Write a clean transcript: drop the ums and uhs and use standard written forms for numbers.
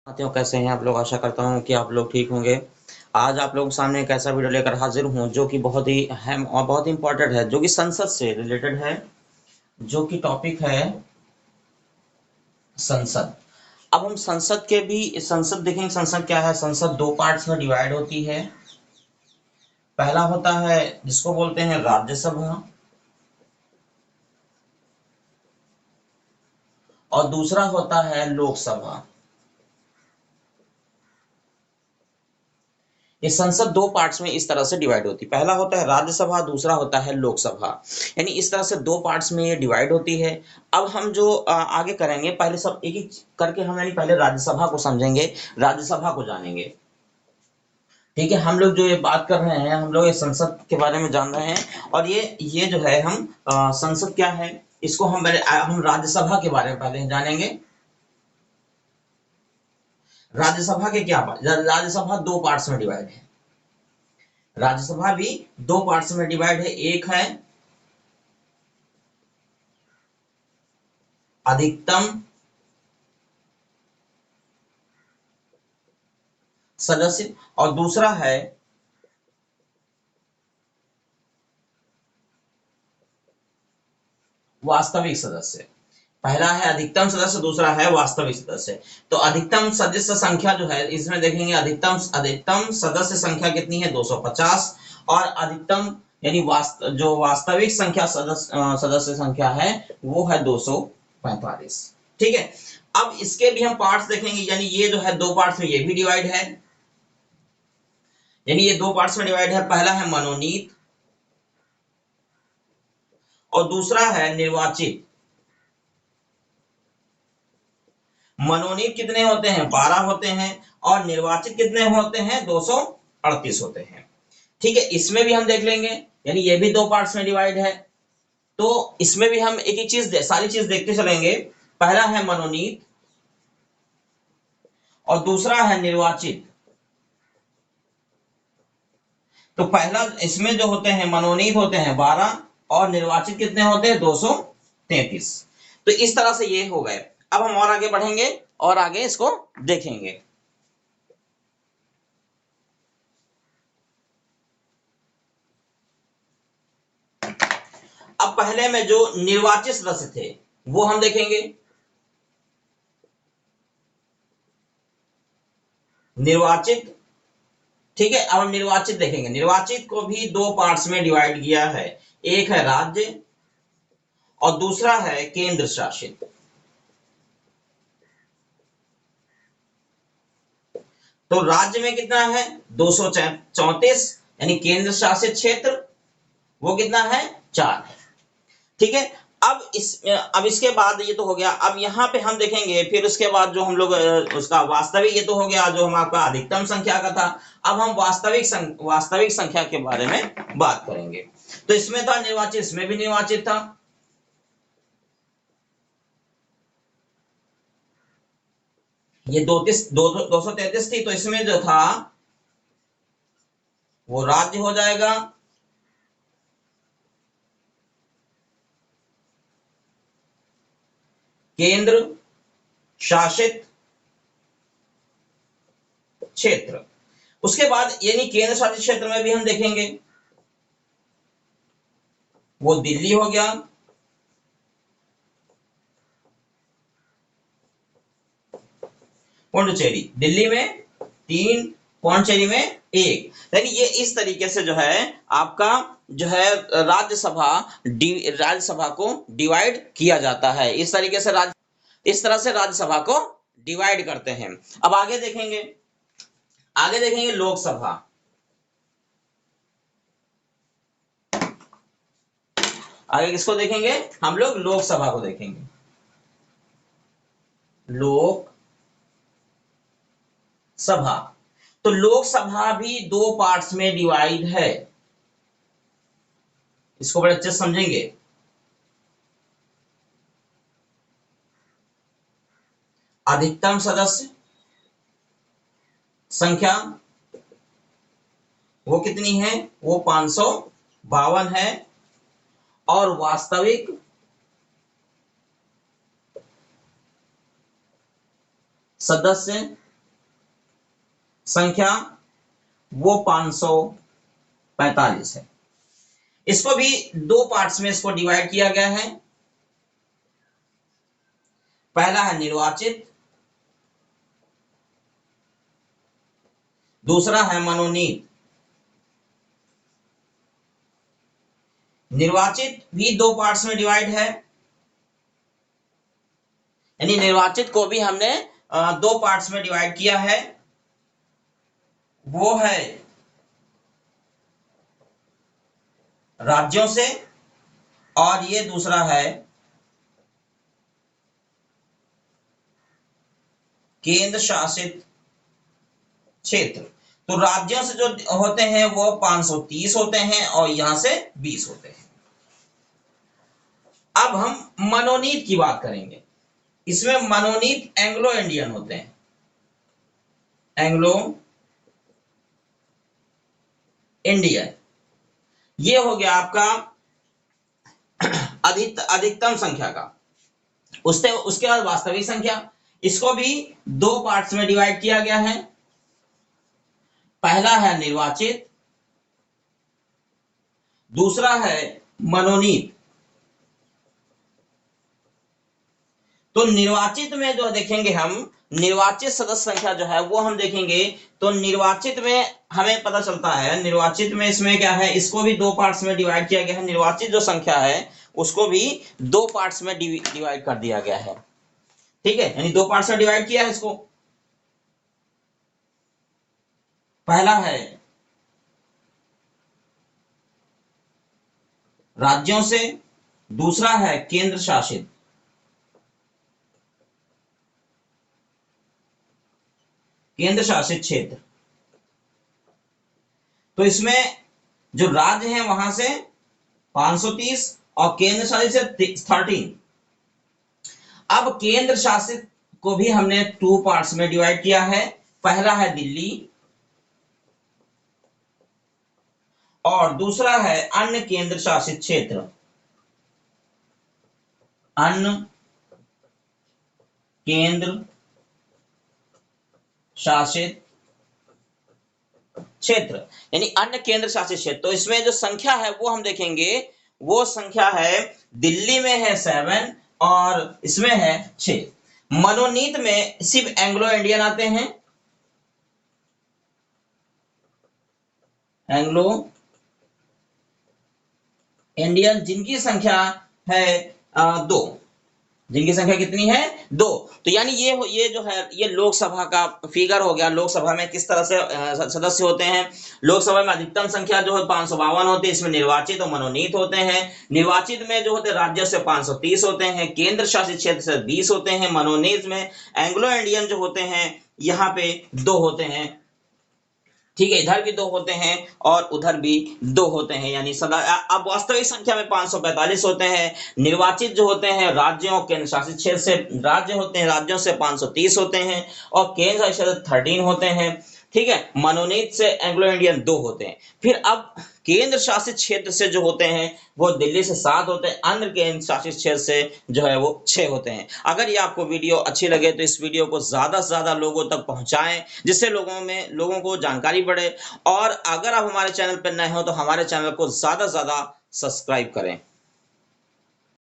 साथियों, कैसे हैं आप लोग। आशा करता हूँ कि आप लोग ठीक होंगे। आज आप लोगों के सामने एक ऐसा वीडियो लेकर हाजिर हूँ जो कि बहुत ही अहम और बहुत ही इम्पोर्टेंट है, जो कि संसद से रिलेटेड है, जो कि टॉपिक है संसद। अब हम संसद के भी संसद देखेंगे। संसद क्या है? संसद दो पार्ट्स में डिवाइड होती है। पहला होता है जिसको बोलते हैं राज्यसभा, और दूसरा होता है लोकसभा। ये संसद दो पार्ट्स में इस तरह से डिवाइड होती है। पहला होता है राज्यसभा, दूसरा होता है लोकसभा। यानी इस तरह से दो पार्ट्स में ये डिवाइड होती है। अब हम जो आगे करेंगे, पहले सब एक एक करके हम, यानी पहले राज्यसभा को समझेंगे, राज्यसभा को जानेंगे। ठीक है, हम लोग जो ये बात कर रहे हैं, हम लोग ये संसद के बारे में जान रहे हैं। और ये जो है हम संसद क्या है, इसको हम राज्यसभा के बारे में पहले जानेंगे। राज्यसभा के क्या राज्यसभा दो पार्ट्स में डिवाइड है। राज्यसभा भी दो पार्ट्स में डिवाइड है। एक है अधिकतम सदस्य, और दूसरा है वास्तविक सदस्य। पहला है अधिकतम सदस्य, दूसरा है वास्तविक सदस्य। तो अधिकतम सदस्य संख्या जो है, इसमें देखेंगे अधिकतम सदस्य संख्या कितनी है, 250। और अधिकतम यानी जो वास्तविक संख्या सदस्य संख्या है, वो है 245। ठीक है, अब इसके भी हम पार्ट्स देखेंगे। यानी ये जो है दो पार्ट्स में ये भी डिवाइड है। यानी ये दो पार्ट्स में डिवाइड है। पहला है मनोनीत और दूसरा है निर्वाचित। मनोनीत कितने होते हैं? 12 होते हैं। और निर्वाचित कितने होते हैं? 238 होते हैं। ठीक है, इसमें भी हम देख लेंगे। यानी ये भी दो पार्ट्स में डिवाइड है। तो इसमें भी हम एक एक चीज सारी चीज देखते चलेंगे। पहला है मनोनीत और दूसरा है निर्वाचित। तो पहला इसमें जो होते हैं मनोनीत होते हैं 12, और निर्वाचित कितने होते हैं? 233। तो इस तरह से ये हो गए। अब हम और आगे बढ़ेंगे और आगे इसको देखेंगे। अब पहले में जो निर्वाचित सदस्य थे वो हम देखेंगे। निर्वाचित, ठीक है। अब हम निर्वाचित देखेंगे। निर्वाचित को भी दो पार्ट्स में डिवाइड किया है। एक है राज्य और दूसरा है केंद्र शासित। तो राज्य में कितना है? 234। यानी केंद्र शासित क्षेत्र वो कितना है? 4 है। ठीक है, अब इसके बाद ये तो हो गया। अब यहाँ पे हम देखेंगे, फिर उसके बाद जो हम लोग उसका वास्तविक, ये तो हो गया जो हम आपका अधिकतम संख्या का था। अब हम वास्तविक संख्या के बारे में बात करेंगे। तो इसमें था निर्वाचित, इसमें भी निर्वाचित था। ये 233 थी, तो इसमें जो था वो राज्य हो जाएगा। केंद्र शासित क्षेत्र। उसके बाद यानी केंद्र शासित क्षेत्र में भी हम देखेंगे, वो दिल्ली हो गया। पौंडुचेरी दिल्ली में 3, पौंडुचेरी में 1। यानी ये इस तरीके से जो है आपका जो है राज्यसभा को डिवाइड किया जाता है। इस तरह से राज्यसभा को डिवाइड करते हैं। अब आगे देखेंगे लोकसभा। आगे किसको देखेंगे? हम लोग लोकसभा को देखेंगे। लोकसभा, तो लोकसभा भी दो पार्ट्स में डिवाइड है। इसको बड़े अच्छे से समझेंगे। अधिकतम सदस्य संख्या वो कितनी है? वो 552 है। और वास्तविक सदस्य संख्या वो 545 है। इसको भी दो पार्ट्स में इसको डिवाइड किया गया है। पहला है निर्वाचित, दूसरा है मनोनीत। निर्वाचित भी दो पार्ट्स में डिवाइड है, यानी निर्वाचित को भी हमने दो पार्ट्स में डिवाइड किया है। वो है राज्यों से, और ये दूसरा है केंद्र शासित क्षेत्र। तो राज्यों से जो होते हैं वो 530 होते हैं और यहां से 20 होते हैं। अब हम मनोनीत की बात करेंगे। इसमें मनोनीत एंग्लो इंडियन होते हैं, एंग्लो इंडियन। ये हो गया आपका अधिकतम संख्या का। उसके बाद वास्तविक संख्या, इसको भी दो पार्ट्स में डिवाइड किया गया है। पहला है निर्वाचित, दूसरा है मनोनीत। तो निर्वाचित में जो देखेंगे हम, निर्वाचित सदस्य संख्या जो है वो हम देखेंगे। तो निर्वाचित में हमें पता चलता है, निर्वाचित में इसमें क्या है, इसको भी दो पार्ट्स में डिवाइड किया गया है। निर्वाचित जो संख्या है उसको भी दो पार्ट्स में डिवाइड कर दिया गया है। ठीक है, यानी दो पार्ट्स में डिवाइड किया है इसको। पहला है राज्यों से, दूसरा है केंद्र शासित क्षेत्र। तो इसमें जो राज्य है वहां से 530 और केंद्र शासित से 13। अब केंद्र शासित को भी हमने टू पार्ट्स में डिवाइड किया है। पहला है दिल्ली और दूसरा है अन्य केंद्र शासित क्षेत्र। अन्य केंद्र शासित क्षेत्र, यानी अन्य केंद्र शासित क्षेत्र। तो इसमें जो संख्या है वो हम देखेंगे, वो संख्या है दिल्ली में है 7 और इसमें है 6। मनोनीत में सिर्फ एंग्लो इंडियन आते हैं, एंग्लो इंडियन, जिनकी संख्या है 2। जिनकी संख्या कितनी है? 2। तो यानी ये जो है ये लोकसभा का फिगर हो गया। लोकसभा में किस तरह से सदस्य होते हैं। लोकसभा में अधिकतम संख्या जो है 552 होती है। इसमें निर्वाचित और मनोनीत होते हैं। निर्वाचित में जो होते हैं राज्यों से 530 होते हैं, केंद्र शासित क्षेत्र से 20 होते हैं। मनोनीत में एंग्लो इंडियन जो होते हैं यहाँ पे 2 होते हैं। ठीक है, इधर भी 2 होते हैं और उधर भी 2 होते हैं, यानी सदा। अब वास्तविक संख्या में 545 होते हैं। निर्वाचित जो होते हैं राज्यों केंद्र शासित क्षेत्र से राज्य होते हैं, राज्यों से 530 होते हैं और केंद्र शासित क्षेत्र 13 होते हैं। ठीक है, मनोनीत से एंग्लो इंडियन 2 होते हैं। फिर अब केंद्र शासित क्षेत्र से जो होते हैं वो दिल्ली से 7 होते हैं, अन्य केंद्र शासित क्षेत्र से जो है वो 6 होते हैं। अगर ये आपको वीडियो अच्छी लगे तो इस वीडियो को ज्यादा से ज्यादा लोगों तक पहुंचाएं, जिससे लोगों को जानकारी बढ़े। और अगर आप हमारे चैनल पर नए हो तो हमारे चैनल को ज्यादा से ज्यादा सब्सक्राइब करें।